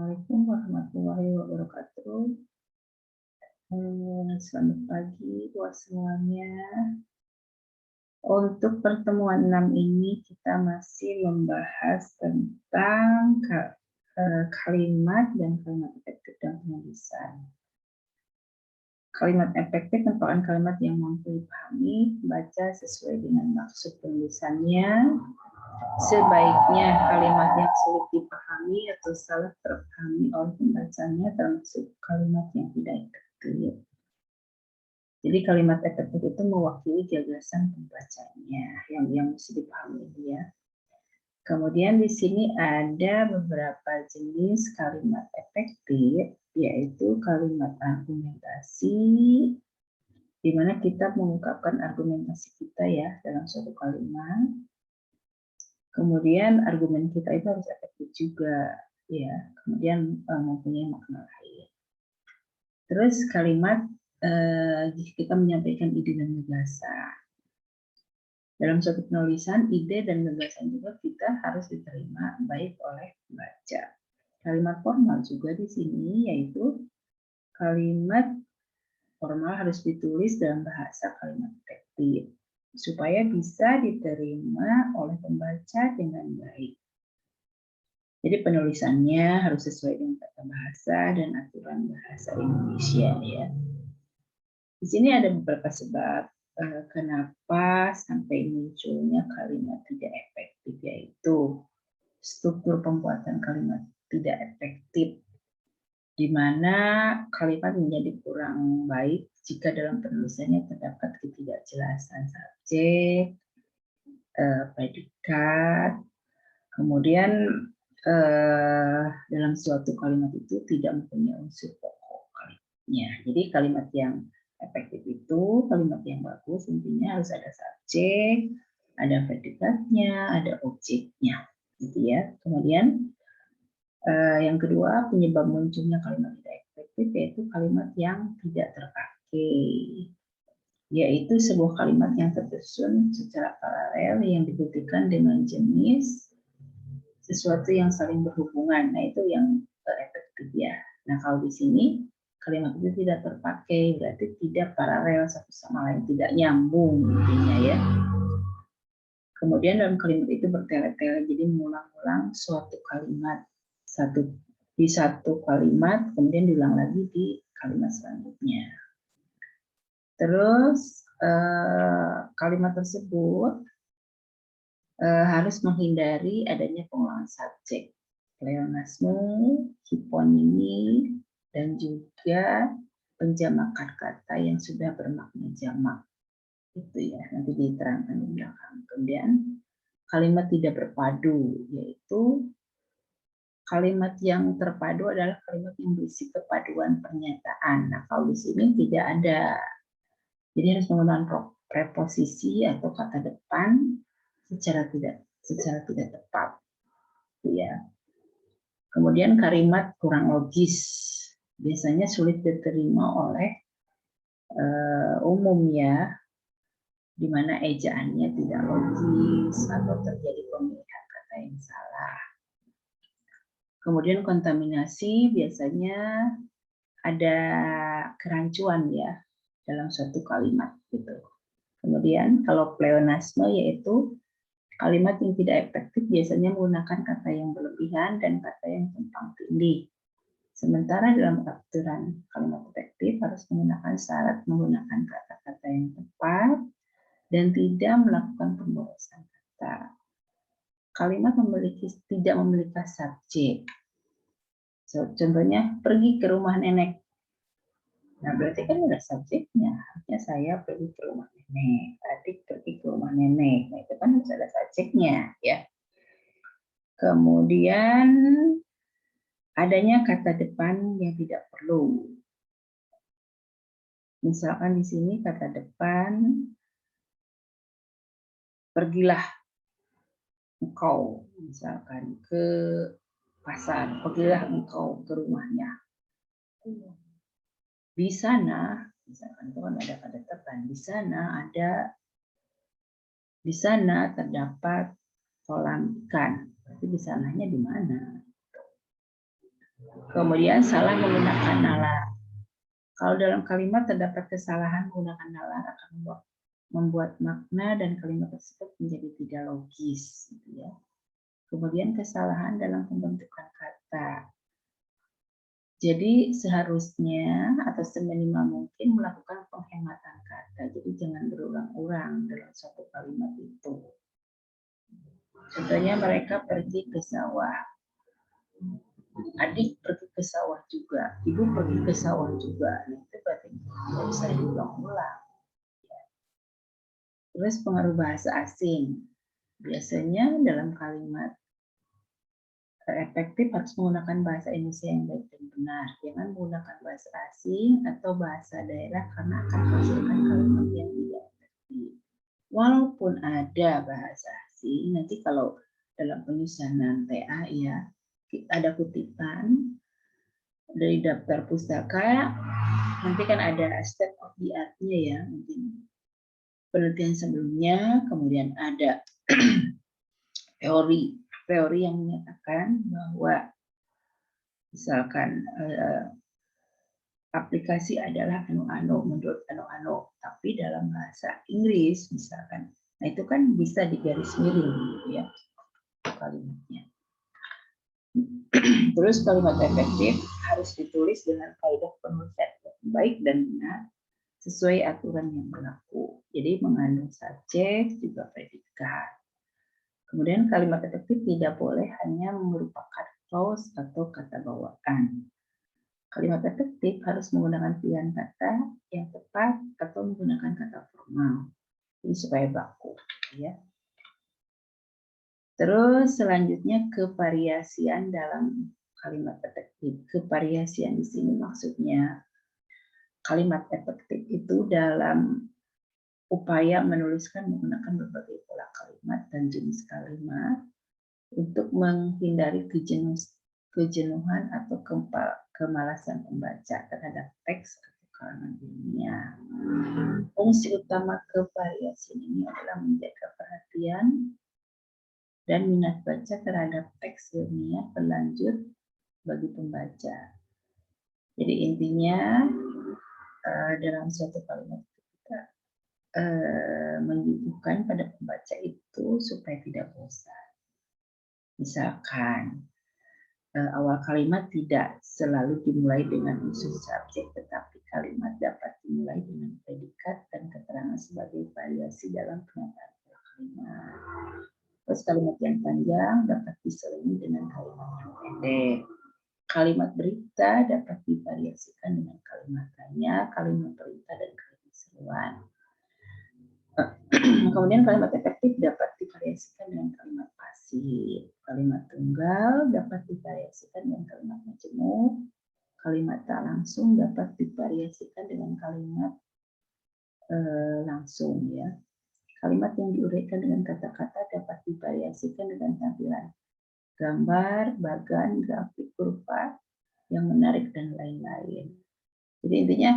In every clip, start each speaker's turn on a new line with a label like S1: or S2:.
S1: Assalamualaikum warahmatullahi wabarakatuh. Selamat pagi buat semuanya. Untuk pertemuan 6 ini kita masih membahas tentang kalimat dan kalimat efektif dalam penulisan. Kalimat efektif merupakan kalimat yang mampu dipahami, baca sesuai dengan maksud penulisannya. Sebaiknya kalimat yang sulit dipahami atau salah terpahami oleh pembacanya termasuk kalimat yang tidak efektif. Jadi kalimat efektif itu mewakili gagasan pembacanya yang mesti dipahami dia. Kemudian di sini ada beberapa jenis kalimat efektif, yaitu kalimat argumentasi, di mana kita mengungkapkan argumentasi kita ya dalam suatu kalimat. Kemudian argumen kita itu harus efektif juga, ya. Kemudian mempunyai makna lain. Terus kalimat kita menyampaikan ide dan gagasan. Dalam suatu penulisan, ide dan gagasan juga kita harus diterima baik oleh pembaca. Kalimat formal juga di sini, yaitu kalimat formal harus ditulis dalam bahasa kalimat efektif supaya bisa diterima oleh pembaca dengan baik. Jadi penulisannya harus sesuai dengan tata bahasa dan aturan bahasa Indonesia ya. Di sini ada beberapa sebab kenapa sampai munculnya kalimat tidak efektif, yaitu struktur pembuatan kalimat tidak efektif, di mana kalimat menjadi kurang baik jika dalam penulisannya terdapat ketidakjelasan subjek, predikat, kemudian dalam suatu kalimat itu tidak mempunyai unsur pokok kalimatnya. Jadi kalimat yang efektif itu kalimat yang bagus intinya harus ada subjek, ada predikatnya, ada objeknya, gitu ya. Kemudian yang kedua, penyebab munculnya kalimat tidak efektif yaitu kalimat yang tidak terpakai, yaitu sebuah kalimat yang tersusun secara paralel yang dibuktikan dengan jenis sesuatu yang saling berhubungan. Nah, itu yang efektif ya. Nah, kalau di sini kalimat itu tidak terpakai, berarti tidak paralel satu sama lain, tidak nyambung intinya ya. Kemudian dalam kalimat itu bertele-tele, jadi mengulang-ulang suatu kalimat di satu kalimat, kemudian diulang lagi di kalimat selanjutnya. Terus kalimat tersebut harus menghindari adanya pengulangan subjek, pleonasme, hiponimi, dan juga penjamakan kata yang sudah bermakna jamak. Itu ya, nanti diterangkan di belakang. Kemudian kalimat tidak berpadu, yaitu kalimat yang terpadu adalah kalimat yang berisi kepaduan pernyataan. Nah, kalau di sini tidak ada. Jadi harus menggunakan preposisi atau kata depan secara tidak tepat, ya. Kemudian kalimat kurang logis, biasanya sulit diterima oleh umum ya, di mana ejaannya tidak logis atau terjadi pemilihan kata yang salah. Kemudian kontaminasi biasanya ada kerancuan ya dalam suatu kalimat gitu. Kemudian kalau pleonasme yaitu kalimat yang tidak efektif biasanya menggunakan kata yang berlebihan dan kata yang tumpang tindih. Sementara dalam aturan kalimat efektif harus menggunakan syarat menggunakan kata-kata yang tepat dan tidak melakukan pemborosan kata. Kalimat tidak memiliki subjek. Contohnya, pergi ke rumah nenek. Nah, berarti kan ada subjeknya. Harusnya saya pergi ke rumah nenek. Tadi pergi ke rumah nenek. Nah, itu kan harus ada subjeknya, ya. Kemudian adanya kata depan yang tidak perlu. Misalkan di sini kata depan, pergilah engkau, misalkan ke pasar, pergilah engkau ke rumahnya. Di sana, misalkan itu kan ada kata depan, di sana terdapat kolam ikan. Berarti di sananya di mana? Kemudian salah menggunakan nalar. Kalau dalam kalimat terdapat kesalahan menggunakan nalar akan membuat makna dan kalimat tersebut menjadi tidak logis, gitu ya. Kemudian kesalahan dalam pembentukan kata. Jadi seharusnya atau seminimal mungkin melakukan penghematan kata. Jadi jangan berulang-ulang dalam satu kalimat itu. Contohnya mereka pergi ke sawah. Adik pergi ke sawah juga, ibu pergi ke sawah juga. Nah, itu berarti tidak usah diulang-ulang. Terus pengaruh bahasa asing. Biasanya dalam kalimat efektif harus menggunakan bahasa Indonesia yang baik dan benar. Jangan menggunakan bahasa asing atau bahasa daerah karena akan menghasilkan kalimat yang tidak efektif. Walaupun ada bahasa asing, nanti kalau dalam penyusunan TA ya ada kutipan dari daftar pustaka, nanti kan ada state of the art-nya ya, mungkin penelitian sebelumnya, kemudian ada teori yang menyatakan bahwa misalkan aplikasi adalah anu-anu menurut anu-anu, tapi dalam bahasa Inggris misalkan, nah itu kan bisa digaris miring gitu ya kalimatnya. Terus kalimat efektif harus ditulis dengan kaidah penulisan yang baik dan benar sesuai aturan yang berlaku. Jadi mengandung subjek juga predikat. Kemudian kalimat efektif tidak boleh hanya merupakan clause atau kata bawaan. Kalimat efektif harus menggunakan pilihan kata yang tepat atau menggunakan kata formal. Jadi supaya baku, ya. Terus selanjutnya kevariasian dalam kalimat efektif. Kevariasian di sini maksudnya kalimat efektif itu dalam upaya menuliskan menggunakan berbagai pola kalimat dan jenis kalimat untuk menghindari kejenuhan atau kemalasan pembaca terhadap teks atau karangan ilmiah. Fungsi utama kevariasian ini adalah menjaga perhatian dan minat baca terhadap teks ilmiah berlanjut bagi pembaca. Jadi intinya dalam suatu kalimat kita menyuguhkan pada pembaca itu supaya tidak bosan. Misalkan awal kalimat tidak selalu dimulai dengan unsur subjek, tetapi kalimat dapat dimulai dengan predikat dan keterangan sebagai variasi dalam penataan pola kalimat. Terus kalimat yang panjang dapat diselingi dengan kalimat yang pendek. Kalimat berita dapat divariasikan dengan kalimat tanya, kalimat perintah, dan kalimat seruan. Kemudian kalimat efektif dapat divariasikan dengan kalimat pasif. Kalimat tunggal dapat divariasikan dengan kalimat majemuk. Kalimat tak langsung dapat divariasikan dengan kalimat langsung ya. Kalimat yang diuraikan dengan kata-kata dapat divariasikan dengan tampilan gambar, bagan, grafik, kurva yang menarik dan lain-lain. Jadi intinya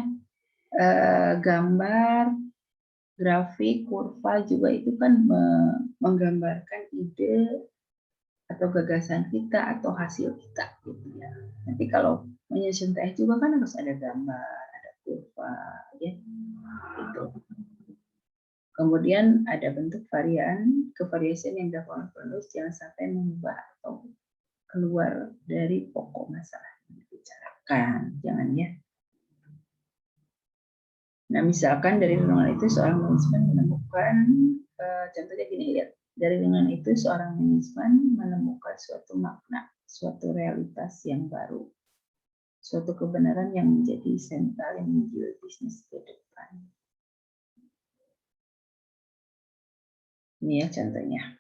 S1: gambar, grafik, kurva juga itu kan menggambarkan ide atau gagasan kita atau hasil kita gitu ya. Nanti kalau menyusun teh juga kan harus ada gambar, ada kurva ya. Gitu. Kemudian ada bentuk kevariasian yang dilakukan penulis jangan sampai mengubah atau keluar dari pokok masalah yang dibicarakan, jangan ya. Nah, misalkan dari renungan itu seorang menulisman menemukan, contohnya gini, lihat. Dari renungan itu seorang menulisman menemukan suatu makna, suatu realitas yang baru, suatu kebenaran yang menjadi sentral yang menjual bisnis ke depan. Ini ya contohnya.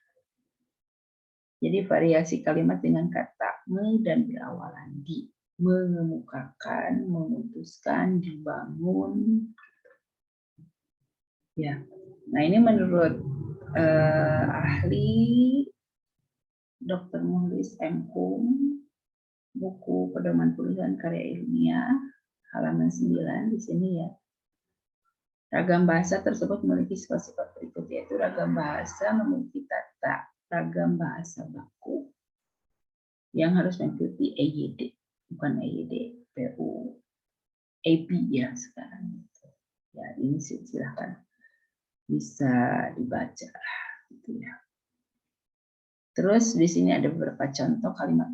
S1: Jadi variasi kalimat dengan kata me dan berawalan di, mengemukakan, memutuskan, dibangun. Ya, nah ini menurut ahli Dr. Muhlis M. Hum, buku Pedoman Tulisan Karya Ilmiah, halaman 9 di sini ya. Ragam bahasa tersebut memiliki sifat-sifat berikut, yaitu ragam bahasa memiliki tata ragam bahasa baku yang harus mengikuti EYD bukan EYD, PU, AP ya sekarang. Ya, ini silahkan bisa dibaca gitu ya. Terus di sini ada beberapa contoh kalimat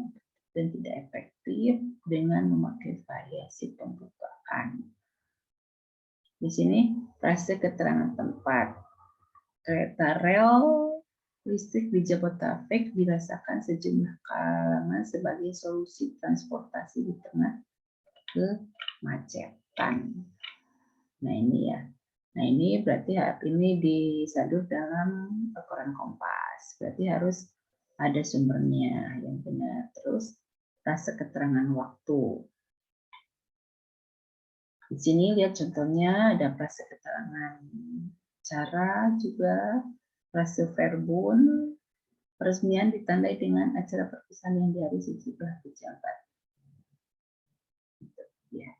S1: dan tidak efektif dengan memakai variasi pembukaan. Di sini frase keterangan tempat. Kereta rel listrik di Jabodetabek dirasakan sejumlah kalangan sebagai solusi transportasi di tengah kemacetan. Nah ini ya. Nah ini berarti ini disadur dalam koran Kompas. Berarti harus ada sumbernya yang benar. Terus frase keterangan waktu. Di sini lihat contohnya ada frase keterangan cara juga, frase verbun, peresmian ditandai dengan acara perpisahan yang di hari sesudah pejabat. Ya.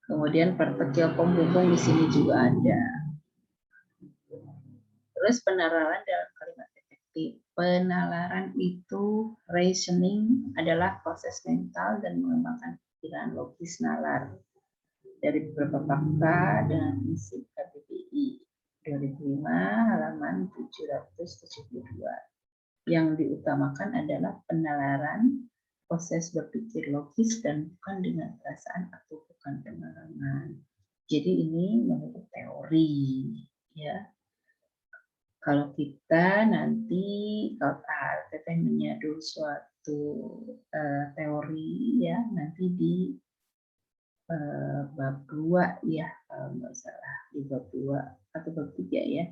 S1: Kemudian partikel penghubung di sini juga ada. Terus penalaran dalam kalimat efektif. Penalaran itu reasoning adalah proses mental dan mengembangkan pikiran logis nalar dari beberapa fakta dan prinsip KBBI 2005 halaman 772. Yang diutamakan adalah penalaran proses berpikir logis dan bukan dengan perasaan atau bukan pengalaman. Jadi ini menurut teori ya. Kalau kita nanti kalau Teteh menyadu suatu teori ya nanti di bab 2 ya kalau nggak salah di bab 2 atau bab 3 ya.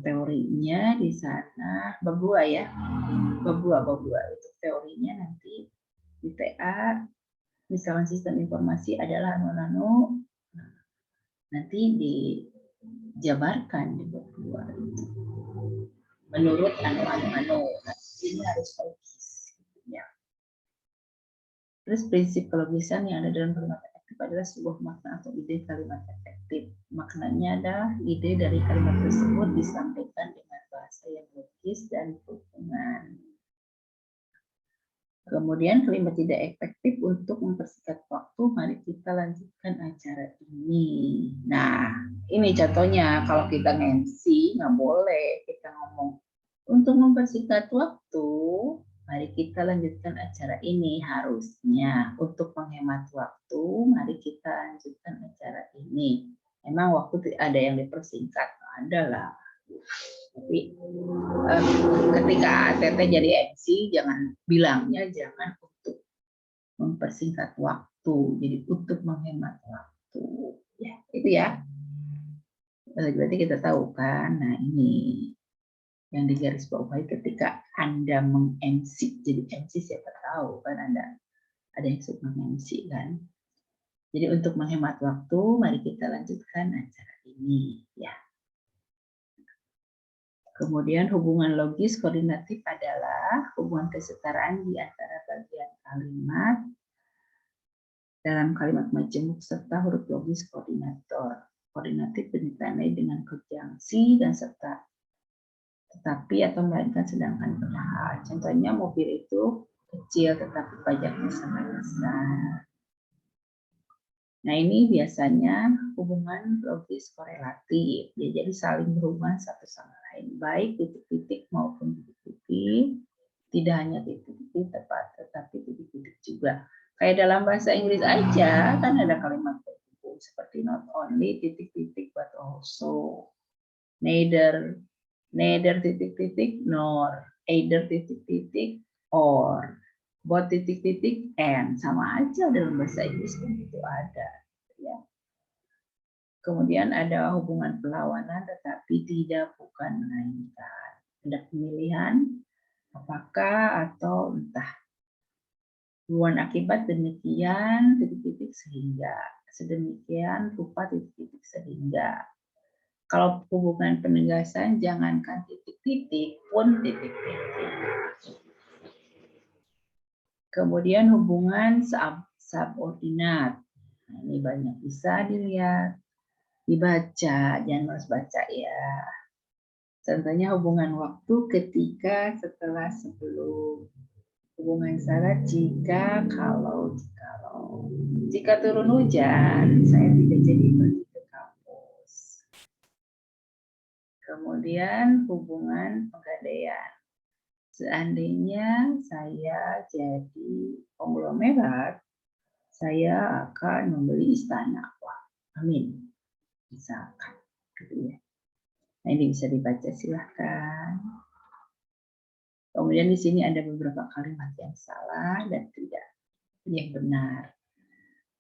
S1: Teorinya di sana bab 2 ya. Bab 2 itu teorinya nanti di TA misalkan sistem informasi adalah anu nanti dijabarkan di bab 2 itu. Menurut anu ini harus logis ya. Terus prinsip kelogisan yang ada dalam kalimat efektif adalah sebuah makna atau ide kalimat efektif. Maknanya adalah ide dari kalimat tersebut disampaikan dengan bahasa yang logis dan berhubungan. Kemudian kalimat tidak efektif untuk mempersingkat waktu, mari kita lanjutkan acara ini. Nah, ini contohnya kalau kita nge-MC nggak boleh kita ngomong untuk mempersingkat waktu, mari kita lanjutkan acara ini. Harusnya untuk menghemat waktu, mari kita lanjutkan acara ini. Emang waktu ada yang dipersingkat, ada lah. Tapi ketika Teteh jadi MC, bilangnya jangan untuk mempersingkat waktu, jadi untuk menghemat waktu. Ya, itu ya. Berarti kita tahu kan, nah ini yang digarisbawahi ketika Anda meng-MC. Jadi MC siapa tahu kan Anda ada yang suka meng-MC kan. Jadi untuk menghemat waktu, mari kita lanjutkan acara ini ya. Kemudian hubungan logis koordinatif adalah hubungan kesetaraan di antara bagian kalimat dalam kalimat majemuk serta huruf logis koordinator. Koordinatif ditandai dengan konjungsi dan serta tetapi atau melainkan sedangkan padahal. Contohnya mobil itu kecil tetapi pajaknya sangat besar. Nah ini biasanya hubungan logis korelatif, jadi saling berhubungan satu sama lain, baik titik-titik maupun titik-titik, tidak hanya titik-titik tepat, tetapi titik-titik juga. Kayak dalam bahasa Inggris aja, kan ada kalimat berhubung seperti not only titik-titik but also, neither titik-titik nor, either titik-titik or, both titik-titik and, sama aja dalam bahasa Inggris kan itu ada ya. Kemudian ada hubungan perlawanan tetapi tidak bukan melainkan, ada pemilihan apakah atau entah, hubungan akibat demikian titik-titik sehingga, sedemikian rupa titik-titik sehingga. Kalau hubungan penegasan jangankan titik-titik pun titik-titik. Kemudian hubungan subordinat. Nah, ini banyak bisa dilihat, dibaca, jangan malas baca ya. Contohnya hubungan waktu ketika, setelah, sebelum. Hubungan salah jika turun hujan, saya tidak jadi pergi ke kampus. Kemudian hubungan pegadaian. Seandainya saya jadi konglomerat, saya akan membeli istana. Wah, amin. Misalkan, gitu ya. Nah, ini bisa dibaca, silahkan. Kemudian di sini ada beberapa kalimat yang salah dan tidak yang benar.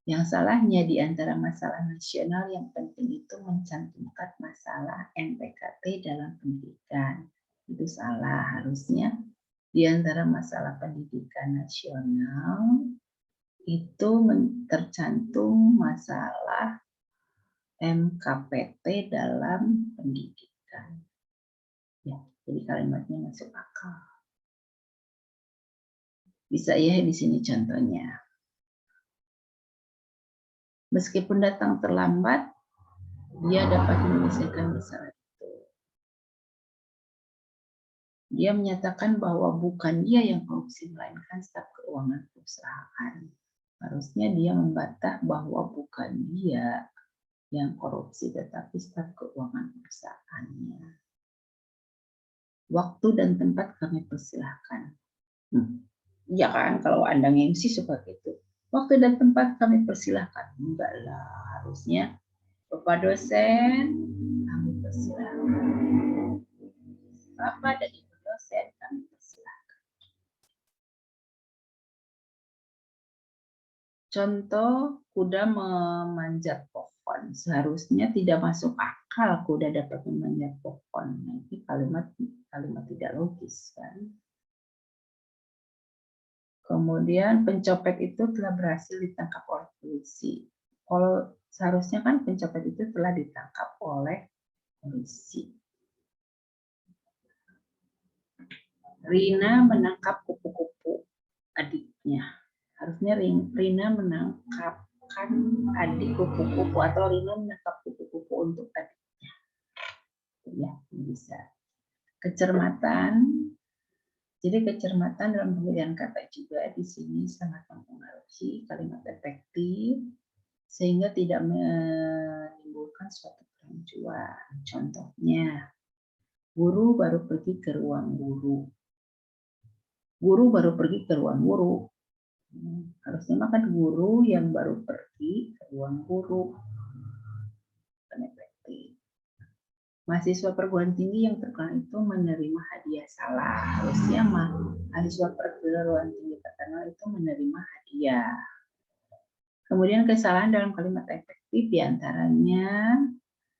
S1: Yang salahnya di antara masalah nasional yang penting itu mencantumkan masalah NPKT dalam pendidikan. Itu salah, harusnya di antara masalah pendidikan nasional itu tercantum masalah MKPT dalam pendidikan. Ya, jadi kalimatnya masuk akal. Bisa ya di sini contohnya. Meskipun datang terlambat, dia dapat menyelesaikan masalah itu. Dia menyatakan bahwa bukan dia yang korupsi, melainkan staf keuangan perusahaan. Harusnya dia membantah bahwa bukan dia yang korupsi, tetapi staf keuangan perusahaannya. Waktu dan tempat kami persilahkan. Iya kan, kalau Anda MC suka gitu. Waktu dan tempat kami persilahkan. Enggak lah, harusnya Bapak dosen, kami persilahkan. Bapak dan Ibu dosen, kami persilahkan. Contoh, kuda memanjat pohon. Seharusnya tidak masuk akal kuda dapat memanjat pohon. Ini kalimat tidak logis kan. Kemudian pencopet itu telah berhasil ditangkap oleh polisi. Kalau seharusnya kan pencopet itu telah ditangkap oleh polisi. Rina menangkap kupu-kupu adiknya. Harusnya Rina menangkapkan adik kupu-kupu atau Rina menangkap kupu-kupu untuk adiknya. Ya, bisa. Kecermatan. Jadi kecermatan dalam pemilihan kata juga di sini sangat mempengaruhi kalimat efektif sehingga tidak menimbulkan suatu kerancuan. Contohnya, guru baru pergi ke ruang guru. Guru baru pergi ke ruang guru. Harusnya makan guru yang baru pergi ke ruang guru. Mahasiswa perguruan tinggi yang terkenal itu menerima hadiah salah. Harusnya mahasiswa perguruan tinggi terkenal itu menerima hadiah. Kemudian kesalahan dalam kalimat efektif diantaranya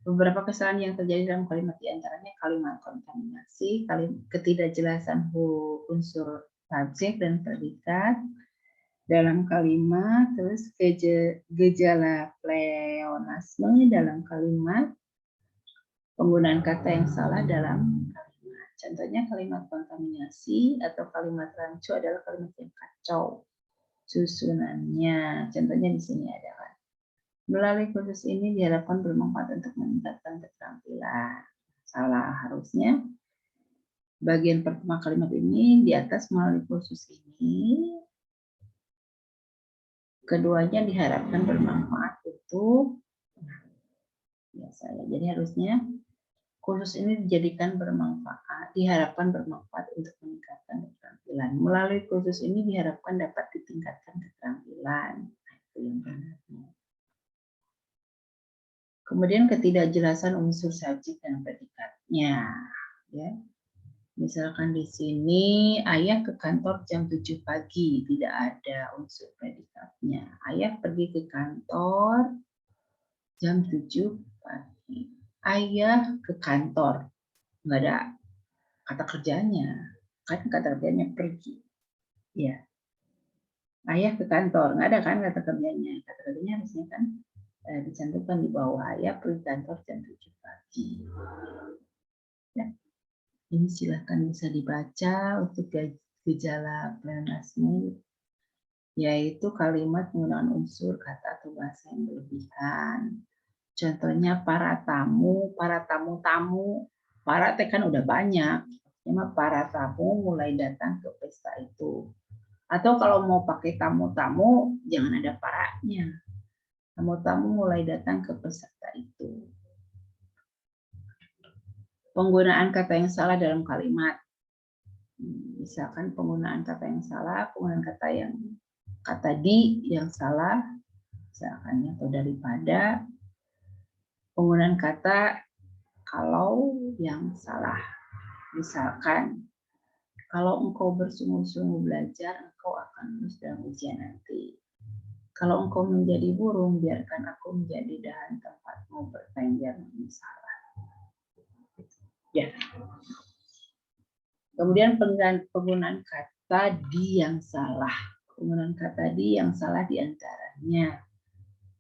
S1: beberapa kesalahan yang terjadi dalam kalimat diantaranya kalimat kontaminasi, ketidakjelasan unsur subjek dan predikat dalam kalimat, terus gejala pleonasme dalam kalimat, penggunaan kata yang salah dalam kalimat. Contohnya kalimat kontaminasi atau kalimat rancu adalah kalimat yang kacau susunannya. Contohnya di sini ada kan. Melalui kursus ini diharapkan bermanfaat untuk meningkatkan keterampilan. Salah, harusnya bagian pertama kalimat ini di atas melalui kursus ini. Keduanya diharapkan bermanfaat untuk biasanya. Jadi harusnya kursus ini dijadikan bermanfaat, diharapkan bermanfaat untuk meningkatkan keterampilan. Melalui kursus ini diharapkan dapat ditingkatkan keterampilan. Nah, itu yang benarnya. Kemudian ketidakjelasan unsur subjek dan predikatnya. Ya. Misalkan di sini ayah ke kantor jam 7 pagi, tidak ada unsur predikatnya. Ayah pergi ke kantor jam 7 pagi. Ayah ke kantor, nggak ada kata kerjanya, kan kata kerjanya pergi. Ya. Ayah ke kantor, nggak ada kan kata kerjanya. Kata kerjanya harusnya kan dicantumkan di bawah, ayah pergi kantor jam 7 pagi. Ya. Ini silahkan bisa dibaca untuk gejala pleonasme, yaitu kalimat menggunakan unsur kata atau bahasa yang berlebihan. Contohnya para tamu, para teh kan udah banyak. Cuma para tamu mulai datang ke pesta itu. Atau kalau mau pakai tamu-tamu, jangan ada paranya. Tamu-tamu mulai datang ke peserta itu. Penggunaan kata yang salah dalam kalimat. Misalkan penggunaan kata yang salah, penggunaan kata di yang salah, misalkan atau daripada. Penggunaan kata kalau yang salah. Misalkan, kalau engkau bersungguh-sungguh belajar, engkau akan lulus dalam ujian nanti. Kalau engkau menjadi burung, biarkan aku menjadi dahan tempatmu bertengger, misalnya. Ya. Kemudian penggunaan kata di yang salah. Penggunaan kata di yang salah diantaranya.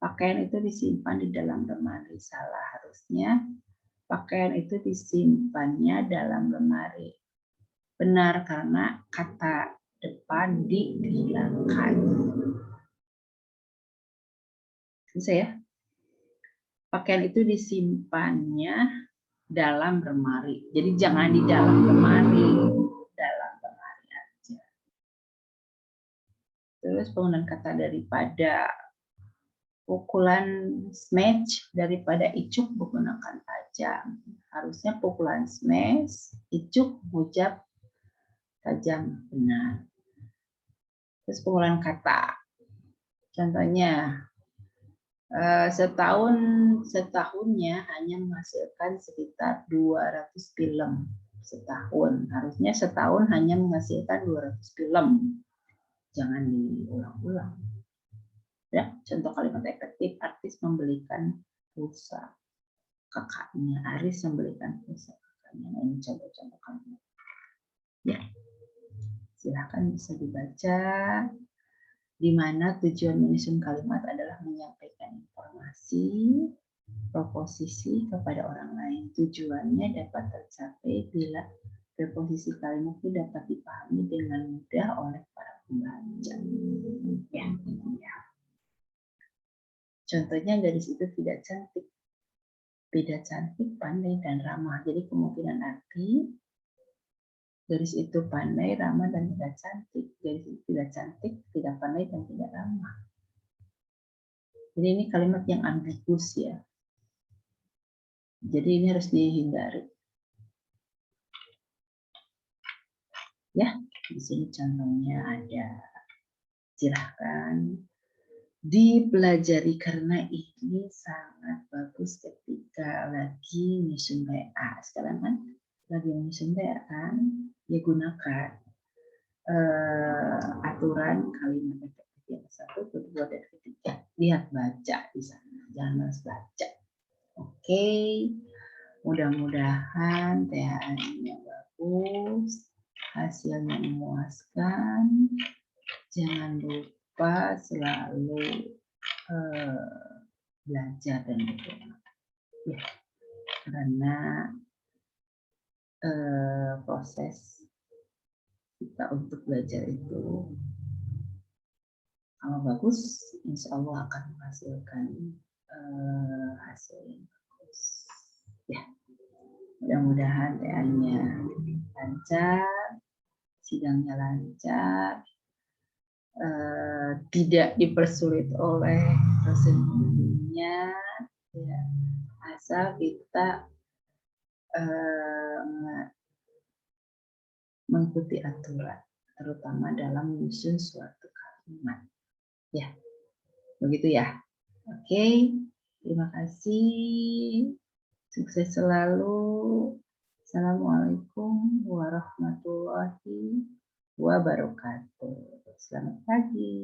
S1: Pakaian itu disimpan di dalam lemari. Salah, harusnya pakaian itu disimpannya dalam lemari. Benar, karena kata depan dihilangkan. Bisa ya? Pakaian itu disimpannya dalam lemari. Jadi jangan di dalam lemari. Dalam lemari aja. Terus penggunaan kata daripada. Pukulan smash daripada icuk menggunakan tajam. Harusnya pukulan smash, icuk, hujab, tajam, benar. Terus penggunaan kata. Contohnya, setahunnya hanya menghasilkan sekitar 200 film setahun. Harusnya setahun hanya menghasilkan 200 film. Jangan diulang-ulang. Ya, contoh kalimat efektif, artis membelikan pulsa kakaknya. Aris membelikan pulsa kakaknya. Nah, ini contoh-contoh kalimat. Ya, silahkan bisa dibaca. Di mana tujuan menyusun kalimat adalah menyampaikan informasi, proposisi kepada orang lain. Tujuannya dapat tercapai bila preposisi kalimat itu dapat dipahami dengan mudah oleh para pembaca. Ya. Contohnya gadis itu tidak cantik. Beda cantik, pandai, dan ramah. Jadi kemungkinan arti gadis itu pandai, ramah, dan tidak cantik. Gadis itu tidak cantik, tidak pandai, dan tidak ramah. Jadi ini kalimat yang ambigus ya. Jadi ini harus dihindari. Ya, di sini contohnya ada. Silahkan dipelajari karena ini sangat bagus ketika lagi nyusun WA. Sekarang kan lagi menyusun WA kan, ya gunakan aturan kalimat efektif yang 1, kedua, dan ketiga. Lihat, baca di sana, jangan malas baca. Oke, mudah-mudahan THA-nya bagus, hasilnya memuaskan. Jangan lupa selalu belajar dan berdoa. Ya, karena proses kita untuk belajar itu kalau bagus, insya Allah akan menghasilkan hasil yang bagus. Ya, mudah-mudahan TA-nya lancar, sidangnya lancar, tidak dipersulit oleh dosen pembimbingnya, ya, asal kita mengikuti aturan, terutama dalam menyusun suatu kalimat. Ya, begitu ya. Oke, terima kasih. Sukses selalu. Assalamualaikum warahmatullahi wabarakatuh. Selamat pagi.